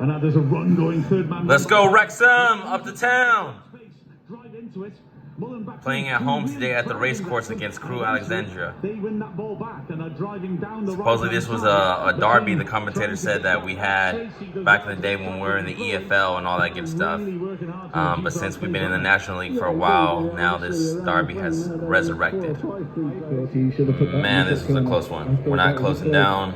And now there's a run going, third man. Let's go, Wrexham, up to town. Drive into it. Playing at home today at the race course against Crewe Alexandra. They win that ball back and are driving down the Supposedly this was a derby the commentator said that we had back in the day when we were in the EFL and all that good stuff. But since we've been in the National League for a while, now this derby has resurrected. Man, this was a close one. We're not closing down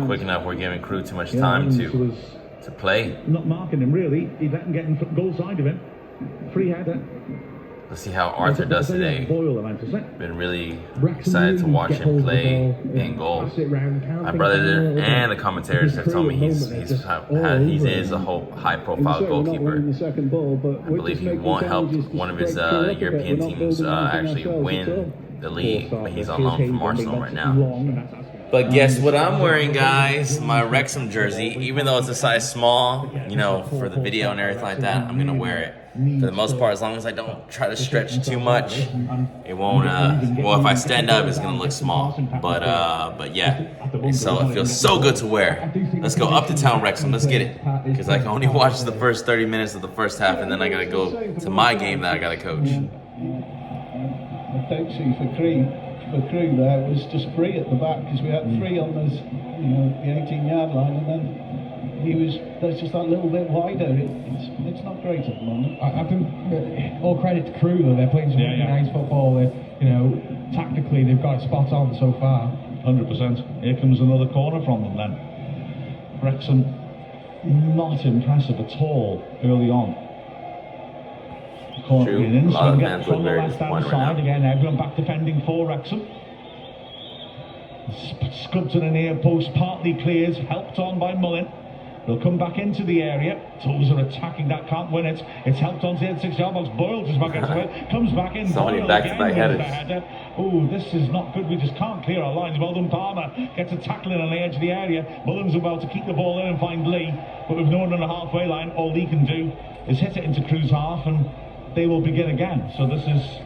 quick enough. We're giving Crewe too much time to play. Not marking him really. He let him get in goal side of him. Free header. Let's see how Arthur does today. Been really excited to watch him play in goal. My brother and the commentators have told me he is a high-profile goalkeeper. I believe he won't help one of his European teams actually win the league, but he's on loan from Arsenal right now. But guess what I'm wearing, guys? My Wrexham jersey. Even though it's a size small, you know, for the video and everything like that, I'm gonna wear it. For the most part, as long as I don't try to stretch too much, it won't, well, if I stand up, it's gonna look small. But yeah, so it feels so good to wear. Let's go up to town, Wrexham, let's get it. Because I can only watch the first 30 minutes of the first half, and then I gotta go to my game that I gotta coach. The coaching for Crewe there was just free at the back, because we had three on this, the 18-yard line, and then there's just that little bit wider. It's not great at the moment. I think all credit to Crewe though. They're playing some really nice football. Tactically they've got it spot on so far. 100%. Here comes another corner from them then. Wrexham not impressive at all early on. Corner in, so we get from the left-hand side again. Everyone back defending for Wrexham. Scud to the near post, partly clears, helped on by Mullin. They'll come back into the area. Toes are attacking that, can't win it. It's helped on to the 6-yard box. Boyle just back into it. Comes back in. Somebody back-to-back headers. Oh, this is not good. We just can't clear our lines. Well done, Palmer. Gets a tackle in on the edge of the area. Mullin's about to keep the ball in and find Lee. But with no one on the halfway line, all Lee can do is hit it into Crewe's half, and they will begin again. So this is,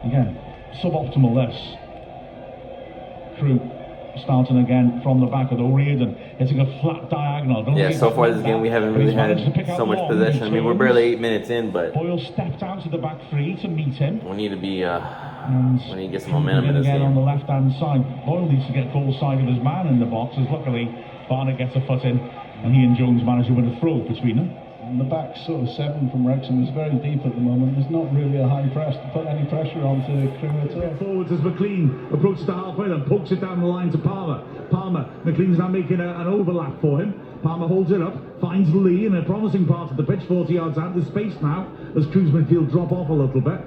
again, suboptimal this. Crewe starting again from the back of the O'Riordan, hitting a flat diagonal. Yeah, so far this game we haven't really had so much possession. I mean, we're barely 8 minutes in, but Boyle stepped out to the back three to meet him. We need to be, we need to get some momentum in this again game. On the left-hand side, Boyle needs to get goal side of his man in the box, as luckily Barnett gets a foot in, and he and Jones manage to win a throw between them. And the back sort of seven from Wrexham is very deep at the moment. There's not really a high press to put any pressure onto Crewe at all. Forwards as McLean approaches the halfway and pokes it down the line to Palmer. McLean's now making an overlap for him. Palmer holds it up, finds Lee in a promising part of the pitch, 40 yards out. There's space now as Crewe's midfield drop off a little bit.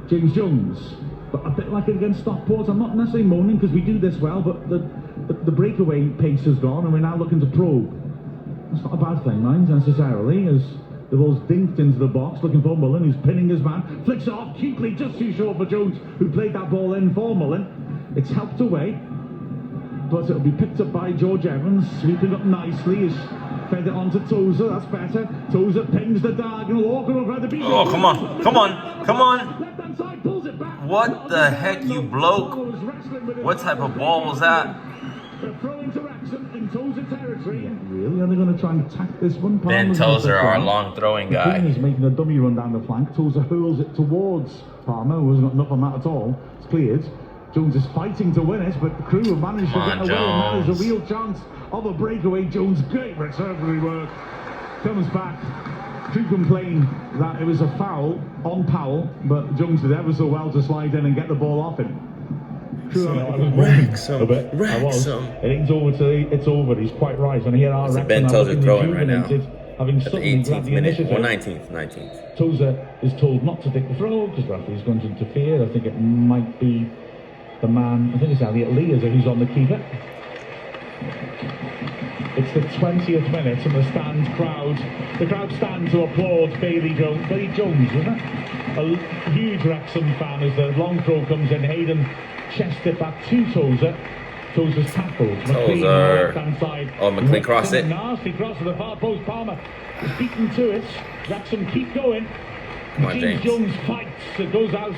James Jones, but a bit like against Stockport. I'm not necessarily moaning because we do this well, but the breakaway pace has gone and we're now looking to probe. That's not a bad thing, mind, necessarily, as the ball's dinked into the box, looking for Mullin, who's pinning his man. Flicks it off cheaply, just too short for Jones, who played that ball in for Mullin. It's helped away, but it'll be picked up by George Evans, sweeping up nicely. He's fed it on to Tozer, that's better. Tozer pings the diagonal, Walker over the beat. Oh, come on. Left-hand side, pulls it back. What the heck, you bloke? What type of ball was that? They're throwing to Wrexham in Tozer territory. Really? Are they going to try and attack this one? Ben Tozer, our long throwing guy. He's making a dummy run down the flank. Tozer hurls it towards Palmer, who hasn't got enough on that at all. It's cleared. Jones is fighting to win it, but the Crewe have managed to get away, and that is a real chance of a breakaway. Jones, great recovery work. Comes back. Crewe complained that it was a foul on Powell, but Jones did ever so well to slide in and get the ball off him. Wrexham. It ain't over till it's over. He's quite right. And here are Wrexham. Ben Tozer throwing right now. Having at the 18th minute, or 19th. Tozer is told not to take the throw because the referee's going to interfere. I think it might be the man. I think it's Elliot Lee who's on the keeper. It's the 20th minute, and the crowd stand to applaud Bailey Jones, isn't it? A huge Wrexham fan as the long throw comes in. Hayden chest it back to Tozer. Tozer's tackled. Tozer. Left-hand side. Oh, McLean crossed it. Nasty cross to the far post. Palmer is beaten to it. Wrexham keep going. Come on, James. Jones fights. It goes out.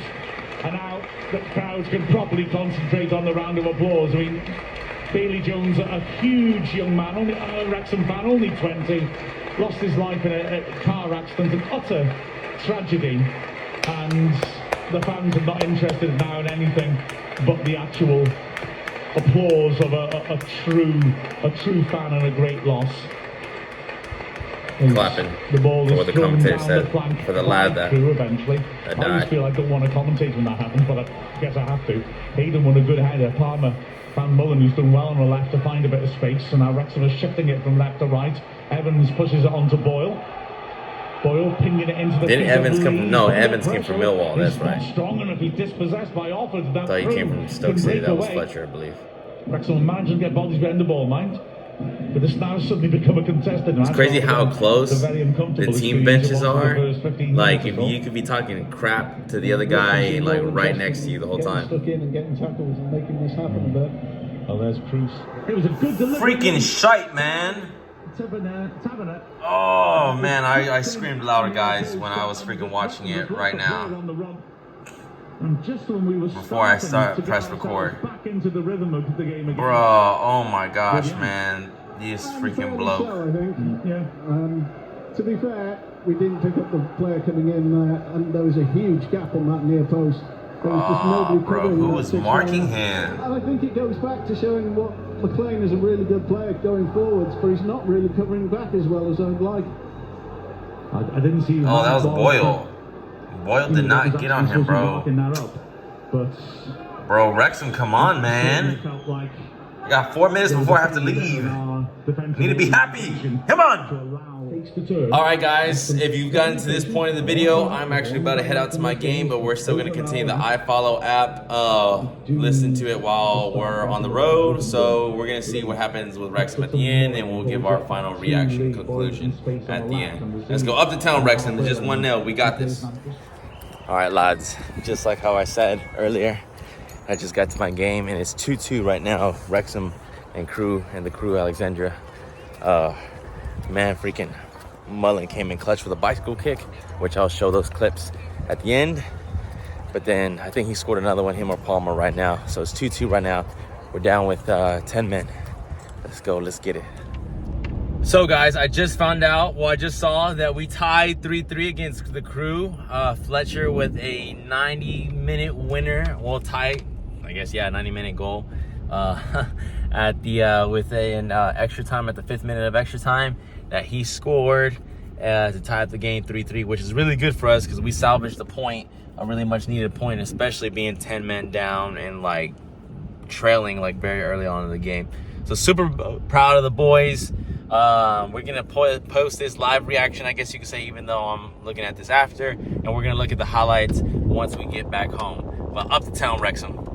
And now the crowd can properly concentrate on the round of applause. I mean, Bailey Jones, a huge young man, only a Wrexham fan, only 20, lost his life in a car accident, an utter tragedy, and the fans are not interested now in anything but the actual applause of a true fan and a great loss. Clapping The ball for is what the thrown commentator down said the flank for the lad that eventually. I always died. feel I don't want to commentate when that happens, but I guess I have to. Hayden won a good header. Palmer found Mullen, who's done well on the left, to find a bit of space, and now Wrexham is shifting it from left to right. Evans pushes it onto Boyle. Boyle pinging it into the... Didn't Evans come? No, Evans came from Millwall. That's right. Strong enough. He's dispossessed by Offord. I thought he came from Stoke City. That was Fletcher, I believe. Wrexham managed to get bodies behind the ball, mind. But this now suddenly become a contested match. It's crazy how close the team benches are. Like, if you could be talking crap to the other guy, like, right next to you the whole time. Stuck in and getting tackles and making this happen a bit. Oh, there's Crewe. It was a good delivery. Freaking shite, man. Oh, man, I screamed louder, guys, when I was freaking watching it right now. And just when we were Before I press record. Back into the rhythm of the game again. Bro, oh my gosh, man. This freaking bloke. So, I think. Yeah. To be fair, we didn't pick up the player coming in, and there was a huge gap on that near post. There was just nobody Bro, covering who that was six marking man. him? And I think it goes back to showing what McLean is a really good player going forwards, but he's not really covering back as well as I'd like. I didn't see. Oh, that was Boyle. Boyle did not get on him, bro. Bro, Wrexham, come on, man. I got 4 minutes before I have to leave. Need to be happy. Come on. Alright, guys, if you've gotten to this point in the video, I'm actually about to head out to my game, but we're still going to continue the iFollow app. Listen to it while we're on the road. So we're going to see what happens with Wrexham at the end, and we'll give our final reaction conclusion at the end. Let's go up to town, Wrexham. It's just 1-0. We got this. Alright, lads, just like how I said earlier, I just got to my game, and it's 2-2 right now. Wrexham and Crewe and the Crewe Alexandra. Man, freaking Mullen came in clutch with a bicycle kick, which I'll show those clips at the end. But then I think he scored another one, him or Palmer, right now. So it's 2-2 right now. We're down with 10 men. Let's go, let's get it. So guys, I just found out, well, I just saw that we tied 3-3 against the Crewe. Fletcher with a 90-minute winner. Well, tie, I guess, yeah, 90-minute goal. At the with an extra time at the 5th minute of extra time that he scored to tie up the game 3-3, which is really good for us because we salvaged the point, a really much needed point, especially being 10 men down and like trailing like very early on in the game. So super proud of the boys. We're gonna post this live reaction, I guess you could say, even though I'm looking at this after, and we're gonna look at the highlights once we get back home. But up to town, Wrexham.